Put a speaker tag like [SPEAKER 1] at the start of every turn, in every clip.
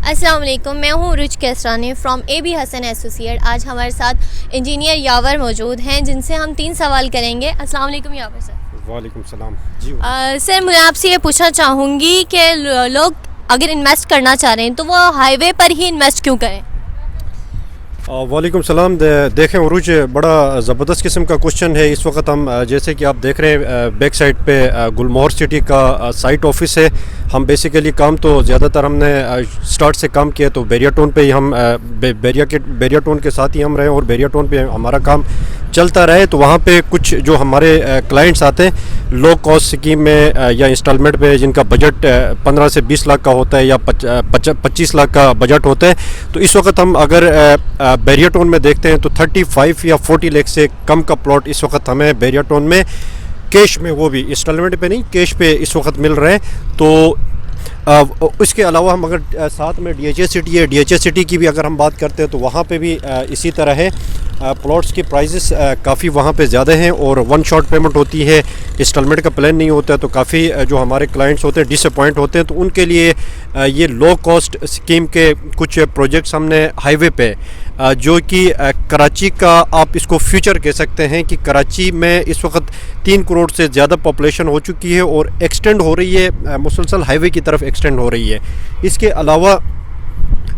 [SPEAKER 1] अस्सलाम वालेकुम, मैं हूँ Ruch Kaisrani from AB Hasan associate. आज हमारे साथ इंजीनियर यावर मौजूद हैं जिनसे हम 3 सवाल करेंगे। अस्सलाम वालेकुम यावर सर।
[SPEAKER 2] वालेकुम सलाम जी।
[SPEAKER 1] सर मैं आपसे ये पूछना चाहूँगी कि लोग अगर इन्वेस्ट करना चाह रहे हैं तो वो हाईवे पर ही इन्वेस्ट क्यों करें?
[SPEAKER 2] वालेकुम सलाम। देखें उरूज, बड़ा ज़बरदस्त किस्म का क्वेश्चन है। इस वक्त हम जैसे कि आप देख रहे हैं बैक साइड पे गुलमोहर सिटी का साइट ऑफिस है। हम बेसिकली काम तो ज़्यादातर हमने स्टार्ट से काम किया तो बैरिया टाउन पे ही हम बैरिया टाउन के साथ ही हम रहे और बैरिया टाउन पे हमारा काम चलता रहे। तो वहाँ पे कुछ जो हमारे क्लाइंट्स आते हैं लो कॉस्ट स्कीम में या इंस्टॉलमेंट पे, जिनका बजट 15 से 20 लाख का होता है या 25 लाख का बजट होता है, तो इस वक्त हम अगर बैरिया टाउन में देखते हैं तो 35 या 40 लाख से कम का प्लॉट इस वक्त हमें बैरिया टाउन में कैश में, वो भी इंस्टॉलमेंट पे नहीं, कैश पे इस वक्त मिल रहे हैं। तो इसके अलावा हम अगर साथ में DHA सिटी है, DHA सिटी की भी अगर हम बात करते हैं तो वहाँ पे भी इसी तरह है। प्लॉट्स की प्राइसेस काफ़ी वहाँ पे ज़्यादा हैं और वन शॉट पेमेंट होती है, इंस्टॉलमेंट का प्लान नहीं होता है। तो काफ़ी जो हमारे क्लाइंट्स होते हैं डिसअपॉइंट होते हैं। तो उनके लिए ये लो कॉस्ट स्कीम के कुछ प्रोजेक्ट्स हमने हाईवे पे, जो कि कराची का आप इसको फ्यूचर कह सकते हैं कि कराची में इस वक्त 3 करोड़ से ज़्यादा पॉपुलेशन हो चुकी है और एक्सटेंड हो रही है, मुसलसल हाईवे की तरफ एक्सटेंड हो रही है। इसके अलावा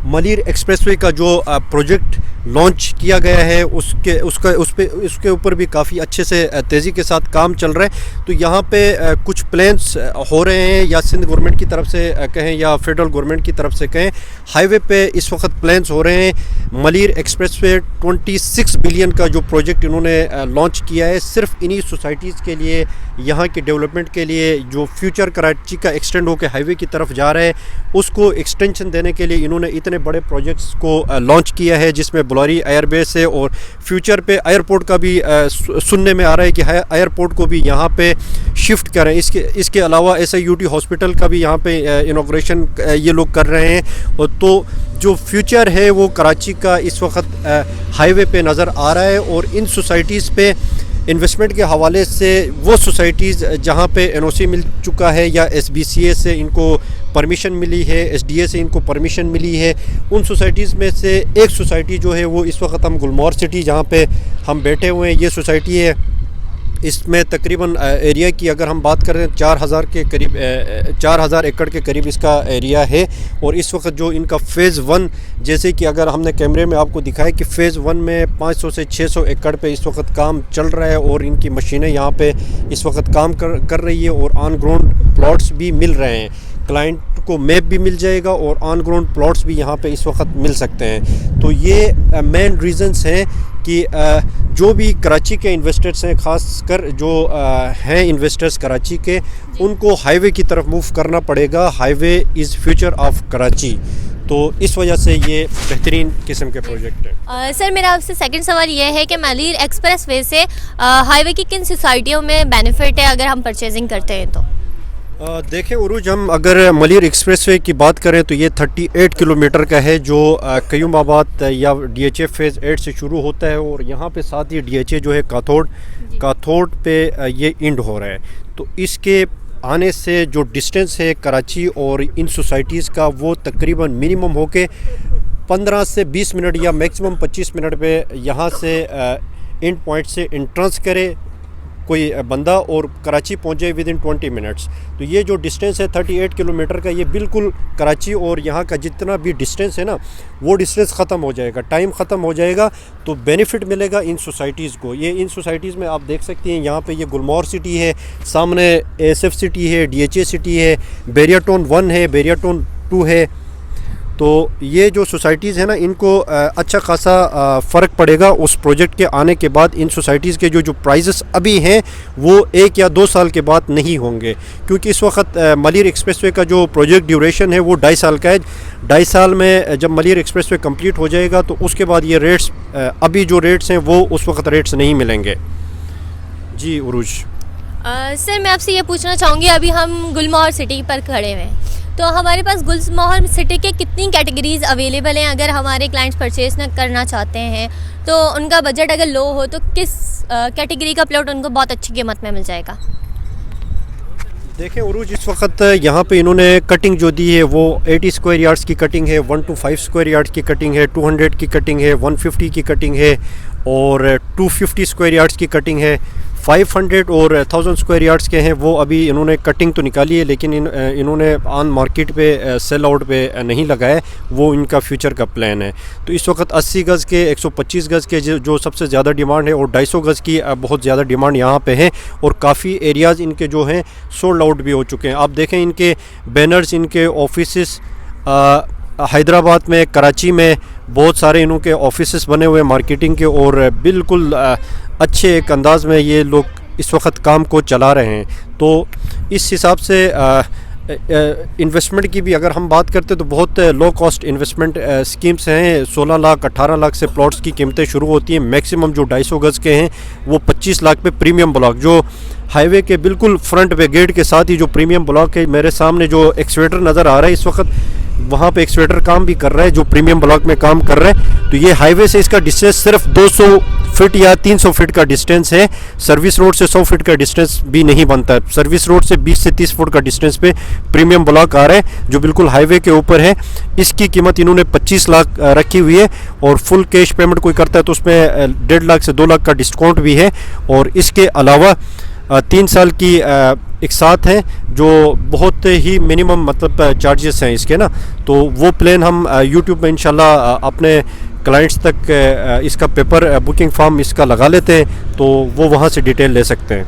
[SPEAKER 2] मलीर एक्सप्रेसवे का जो प्रोजेक्ट लॉन्च किया गया है उसके ऊपर भी काफ़ी अच्छे से तेज़ी के साथ काम चल रहा है। तो यहाँ पे कुछ प्लान्स हो रहे हैं, या सिंध गवर्नमेंट की तरफ से कहें या फेडरल गवर्नमेंट की तरफ से कहें, हाईवे पे इस वक्त प्लान्स हो रहे हैं। मलीर एक्सप्रेसवे 26 बिलियन का जो प्रोजेक्ट इन्होंने लॉन्च किया है सिर्फ इन्हीं सोसाइटीज़ के लिए, यहाँ के डेवलपमेंट के लिए। जो फ्यूचर कराची का एक्सटेंड होकर हाईवे की तरफ जा रहा है उसको एक्सटेंशन देने के लिए इन्होंने इतने बड़े प्रोजेक्ट्स को लॉन्च किया है, जिसमें बुलारी एयरबेस है और फ्यूचर पे एयरपोर्ट का भी सुनने में आ रहा है कि एयरपोर्ट को भी यहाँ पे शिफ्ट करें। इसके अलावा SIUT हॉस्पिटल का भी यहाँ पे इनॉग्रेशन ये लोग कर रहे हैं। और तो जो फ्यूचर है वो कराची का इस वक्त हाईवे पे नज़र आ रहा है। और इन सोसाइटीज़ पे इन्वेस्टमेंट के हवाले से वो सोसाइटीज़ जहाँ पे NOC मिल चुका है या SBCA से इनको परमिशन मिली है, SDA से इनको परमिशन मिली है, उन सोसाइटीज़ में से एक सोसाइटी जो है वो इस वक्त हम गुलमोहर सिटी जहाँ पे हम बैठे हुए हैं, ये सोसाइटी है। इसमें तकरीबन एरिया की अगर हम बात करें 4000 के करीब 4000 एकड़ के करीब इसका एरिया है। और इस वक्त जो इनका फ़ेज़ 1, जैसे कि अगर हमने कैमरे में आपको दिखाया कि फ़ेज़ 1 में 500 से 600 एकड़ पे इस वक्त काम चल रहा है और इनकी मशीनें यहाँ पे इस वक्त काम कर रही है और ऑन ग्राउंड प्लॉट्स भी मिल रहे हैं। क्लाइंट को मैप भी मिल जाएगा और ऑन ग्राउंड प्लॉट्स भी यहाँ पे इस वक्त मिल सकते हैं। तो ये मेन रीज़न्स हैं कि जो भी कराची के इन्वेस्टर्स हैं, ख़ासकर जो हैं इन्वेस्टर्स कराची के, उनको हाईवे की तरफ मूव करना पड़ेगा। Highway is future of Karachi. तो इस वजह से ये बेहतरीन किस्म के प्रोजेक्ट है।
[SPEAKER 1] सर मेरा आपसे सेकंड सवाल ये है कि मलीर एक्सप्रेसवे से हाईवे की किन सोसाइटियों में बेनिफिट है अगर हम परचेजिंग करते हैं तो?
[SPEAKER 2] देखें उरूज, हम अगर मलीर एक्सप्रेसवे की बात करें तो ये 38 किलोमीटर का है, जो कयूमाबाद या DHA फ़ेज़ 8 से शुरू होता है और यहाँ पे साथ ही DHA जो है काथोड़ पे ये इंड हो रहा है। तो इसके आने से जो डिस्टेंस है कराची और इन सोसाइटीज़ का वो तकरीबन मिनिमम होके 15 से 20 मिनट या मैक्सिमम 25 मिनट पे यहाँ से इंड पॉइंट से इंट्रेंस करे कोई बंदा और कराची पहुँच जाए विद इन 20 मिनट्स। तो ये जो डिस्टेंस है 38 किलोमीटर का, ये बिल्कुल कराची और यहाँ का जितना भी डिस्टेंस है ना, वो डिस्टेंस ख़त्म हो जाएगा, टाइम ख़त्म हो जाएगा। तो बेनिफिट मिलेगा इन सोसाइटीज़ को। ये इन सोसाइटीज़ में आप देख सकती हैं, यहाँ पे ये गुलमोहर सिटी है, सामने ASF सिटी है, DHA सिटी है, बैरिया टाउन 1 है, बैरिया टाउन 2 है। तो ये जो सोसाइटीज़ हैं ना, इनको अच्छा खासा फ़र्क पड़ेगा उस प्रोजेक्ट के आने के बाद। इन सोसाइटीज़ के जो प्राइसेस अभी हैं वो 1 या 2 साल के बाद नहीं होंगे, क्योंकि इस वक्त मलीर एक्सप्रेसवे का जो प्रोजेक्ट ड्यूरेशन है वो 2.5 साल का है। 2.5 साल में जब मलीर एक्सप्रेसवे कंप्लीट हो जाएगा तो उसके बाद ये रेट्स, अभी जो रेट्स हैं वो उस वक्त रेट्स नहीं मिलेंगे। जी उरूज।
[SPEAKER 1] सर मैं आपसे ये पूछना चाहूँगी, अभी हम गुलमोहर सिटी पर खड़े हुए हैं, तो हमारे पास गुलमोहर सिटी के कितनी कैटेगरीज़ अवेलेबल हैं? अगर हमारे क्लाइंट्स परचेज करना चाहते हैं तो उनका बजट अगर लो हो तो किस कैटेगरी का प्लॉट उनको बहुत अच्छी कीमत में मिल जाएगा?
[SPEAKER 2] देखें उरूज इस वक्त यहाँ पे इन्होंने कटिंग जो दी है वो 80 स्क्वायर यार्ड्स की कटिंग है, 1 to 5 स्क्वायर यार्ड्स की कटिंग है, 200 की कटिंग है, 150 की कटिंग है और 250 स्क्वायर यार्ड्स की कटिंग है। 500 और 1000 स्क्वायर यार्ड्स के हैं वो अभी इन्होंने कटिंग तो निकाली है, लेकिन इन्होंने ऑन मार्केट पे सेल आउट पे नहीं लगाया, वो इनका फ्यूचर का प्लान है। तो इस वक्त 80 गज़ के, 125 गज़ के जो सबसे ज़्यादा डिमांड है और 250 गज़ की बहुत ज़्यादा डिमांड यहाँ पे है और काफ़ी एरियाज़ इनके जो हैं सोल्ड आउट भी हो चुके हैं। आप देखें इनके बैनर्स, इनके ऑफिसेस हैदराबाद में, कराची में बहुत सारे इनके ऑफिसेस बने हुए हैं मार्केटिंग के और बिल्कुल अच्छे एक अंदाज में ये लोग इस वक्त काम को चला रहे हैं। तो इस हिसाब से इन्वेस्टमेंट की भी अगर हम बात करते तो बहुत लो कॉस्ट इन्वेस्टमेंट स्कीम्स हैं। 16 लाख 18 लाख से प्लॉट्स की कीमतें शुरू होती हैं। मैक्सिमम जो 250 गज़ के हैं वो 25 लाख पे प्रीमियम ब्लॉक, जो हाईवे के बिल्कुल फ्रंट पे गेट के साथ ही जो प्रीमियम ब्लॉक है, मेरे सामने जो एक्सवेटर नज़र आ रहा है इस वक्त, वहाँ पे एक्सवेटर काम भी कर रहा है जो प्रीमियम ब्लॉक में काम कर रहा है। तो ये हाईवे से इसका डिस्टेंस सिर्फ 200 फीट या 300 फीट का डिस्टेंस है। सर्विस रोड से 100 फीट का डिस्टेंस भी नहीं बनता है। सर्विस रोड से 20 से 30 फुट का डिस्टेंस पे प्रीमियम ब्लॉक आ रहा है जो बिल्कुल हाईवे के ऊपर है। इसकी कीमत इन्होंने 25 लाख रखी हुई है और फुल कैश पेमेंट कोई करता है तो उसमें 1.5 लाख से 2 लाख का डिस्काउंट भी है। और इसके अलावा 3 साल की एक साथ हैं जो बहुत ही मिनिमम मतलब चार्जेस हैं इसके ना। तो वो प्लान हम यूट्यूब में इंशाल्लाह अपने क्लाइंट्स तक इसका पेपर बुकिंग फॉर्म इसका लगा लेते हैं तो वो वहाँ से डिटेल ले सकते हैं।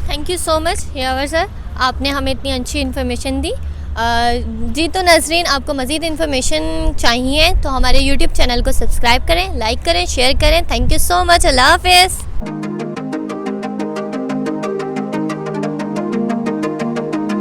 [SPEAKER 1] Thank you so much Yavar sir, आपने हमें इतनी अच्छी इन्फॉर्मेशन दी। जी तो नाज़रीन, आपको मज़ीद इन्फॉर्मेशन चाहिए तो हमारे यूट्यूब चैनल को सब्सक्राइब करें, लाइक करें, शेयर करें। Thank you so much. अल्लाह हाफ़िज़।